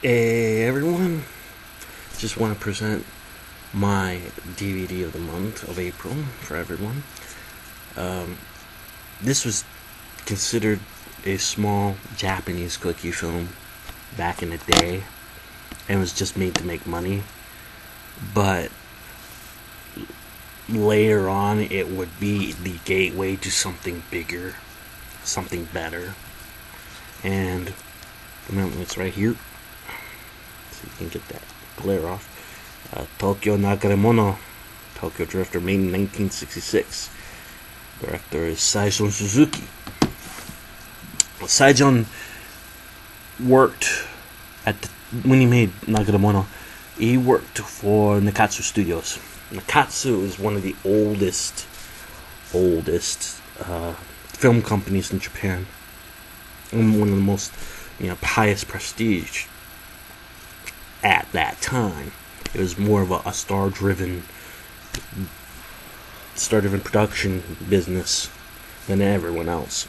Hey everyone, just want to present my DVD of the month of April for everyone. Um, this was considered a small Japanese quickie film back in the day and was just made to make money, but later on it would be the gateway to something bigger, something better. And it's right here. So you can get that glare off. Tokyo Nakaremono, Tokyo Drifter, made in 1966. Director is Saijon Suzuki. Saijon worked when he made Nakaremono, he worked for Nikkatsu Studios. Nikkatsu is one of the oldest film companies in Japan, and one of the most highest prestige at that time. It was more of a star-driven production business than everyone else.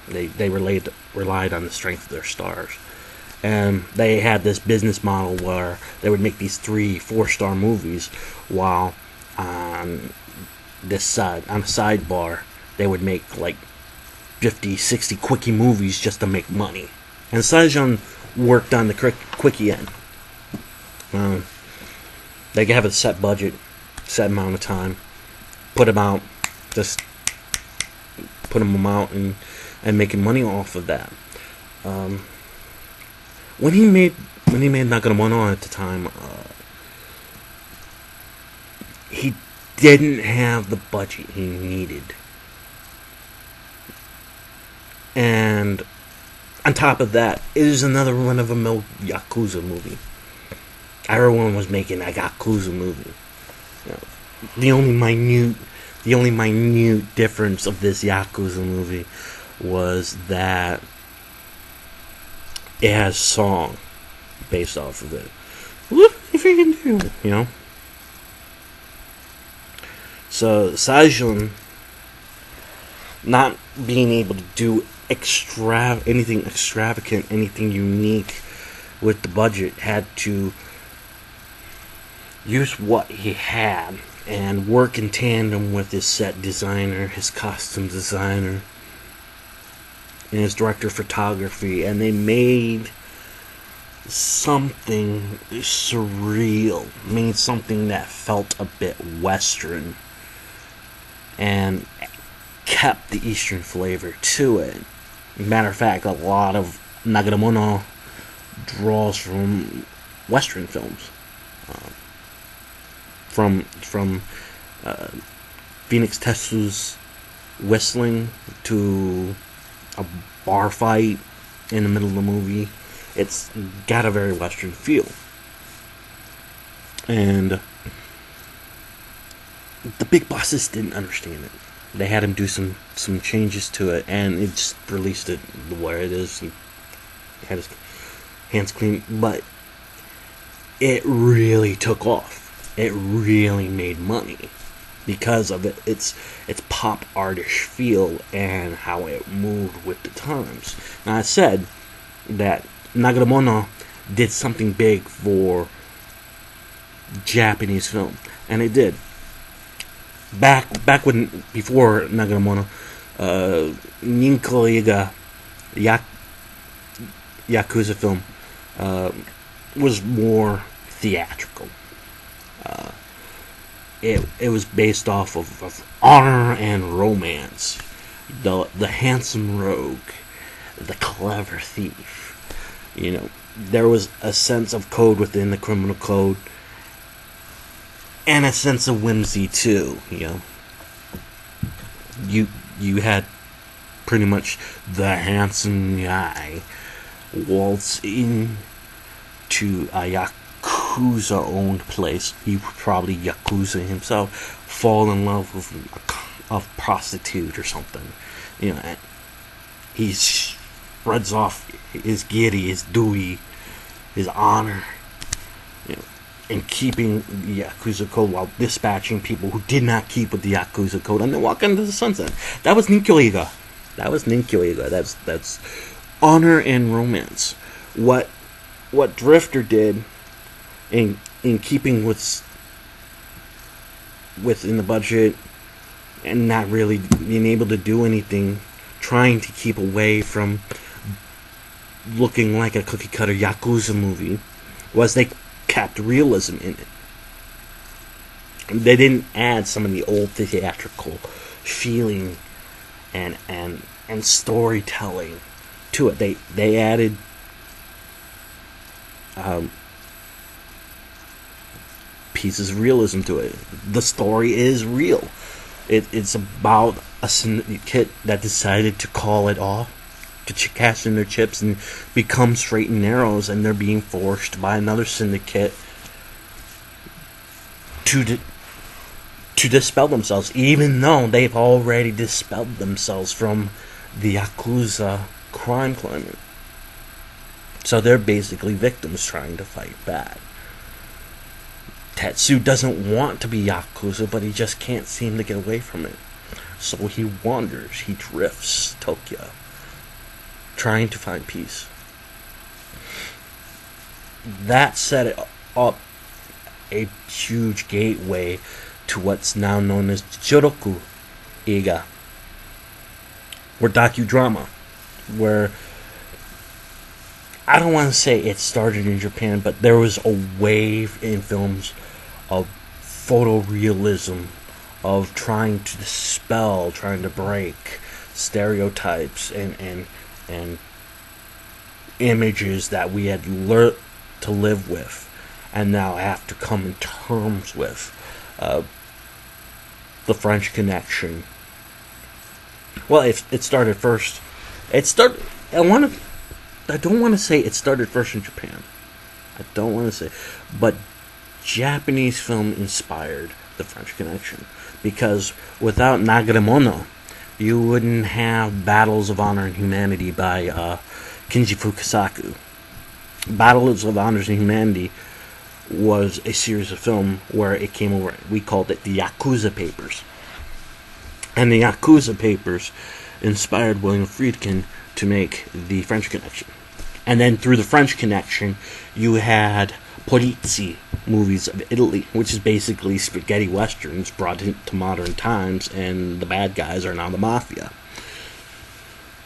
They relied on the strength of their stars, and they had this business model where they would make these 3-4 star movies, while on a sidebar they would make like 50-60 quickie movies just to make money. And Saijon worked on the quickie end. They have a set budget, set amount of time, put them out and making money off of that. When he made Nakaremono at the time, he didn't have the budget he needed, and on top of that, it is another run-of-the-mill Yakuza movie. Everyone was making a Yakuza movie. The only minute difference of this Yakuza movie was that it has a song based off of it. What if you can do? So Saijon, not being able to do anything extravagant, anything unique with the budget, had to use what he had and work in tandem with his set designer, his costume designer, and his director of photography, and they made something surreal, made something that felt a bit Western, and kept the Eastern flavor to it. Matter of fact, a lot of Nakaremono draws from Western films. From Phoenix Tetsu's whistling to a bar fight in the middle of the movie, it's got a very Western feel. And the big bosses didn't understand it. They had him do some changes to it, and it just released it the way it is. He had his hands clean, but it really took off. It really made money because of its pop artish feel and how it moved with the times. Now, I said that Nakaremono did something big for Japanese film, and it did. Before Nakaremono, Ninkyo Yakuza film was more theatrical. It was based off of honor and romance. The handsome rogue, the clever thief. There was a sense of code within the criminal code, and a sense of whimsy too. You had pretty much the handsome guy waltz in to a Yakuza-owned place. He probably Yakuza himself, fall in love with a prostitute or something. And he spreads off his giri, his dewey, his honor, and keeping the Yakuza code while dispatching people who did not keep with the Yakuza code, and then walk into the sunset. That was Ninkyo. That's honor and romance. What what Drifter did in keeping within the budget and not really being able to do anything, trying to keep away from looking like a cookie cutter Yakuza movie, was they kept realism in it. They didn't add some of the old theatrical feeling and storytelling to it. They added pieces of realism to it. The story is real. It's about a syndicate that decided to call it off, to cash in their chips and become straight and narrows, and they're being forced by another syndicate to dispel themselves, even though they've already dispelled themselves from the Yakuza crime climate. So they're basically victims trying to fight back. Tetsu doesn't want to be Yakuza, but he just can't seem to get away from it. So he wanders, he drifts Tokyo, trying to find peace. That set up a huge gateway to what's now known as Joroku Eiga, or docudrama, where I don't want to say it started in Japan, but there was a wave in films of photorealism, of trying to dispel, trying to break stereotypes and images that we had learned to live with and now have to come in terms with. The French Connection. Well, it started first. I don't want to say it started first in Japan. I don't want to say, but Japanese film inspired the French Connection, because without Nagaremono, you wouldn't have Battles of Honor and Humanity by Kinji Fukasaku. Battles of Honor and Humanity was a series of film where it came over. We called it the Yakuza Papers, and the Yakuza Papers inspired William Friedkin to make the French Connection. And then through the French Connection, you had Polizzi movies of Italy, which is basically spaghetti westerns brought into modern times, and the bad guys are now the mafia.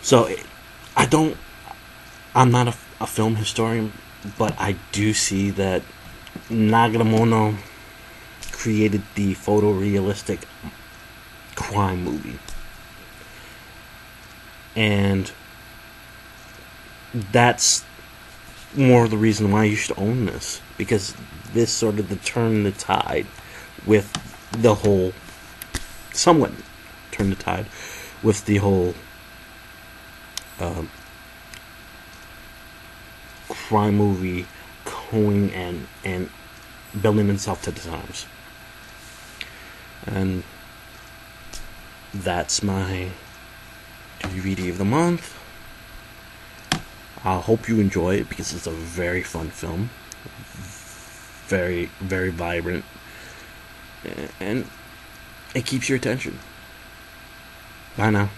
So I'm not a film historian, but I do see that Nagaremono created the photorealistic crime movie. And that's more of the reason why you should own this, because this sort of turned the tide with the whole, somewhat turned the tide with the whole crime movie going and building itself to the times. And that's my DVD of the month. I hope you enjoy it, because it's a very fun film, very, very vibrant, and it keeps your attention. Bye now.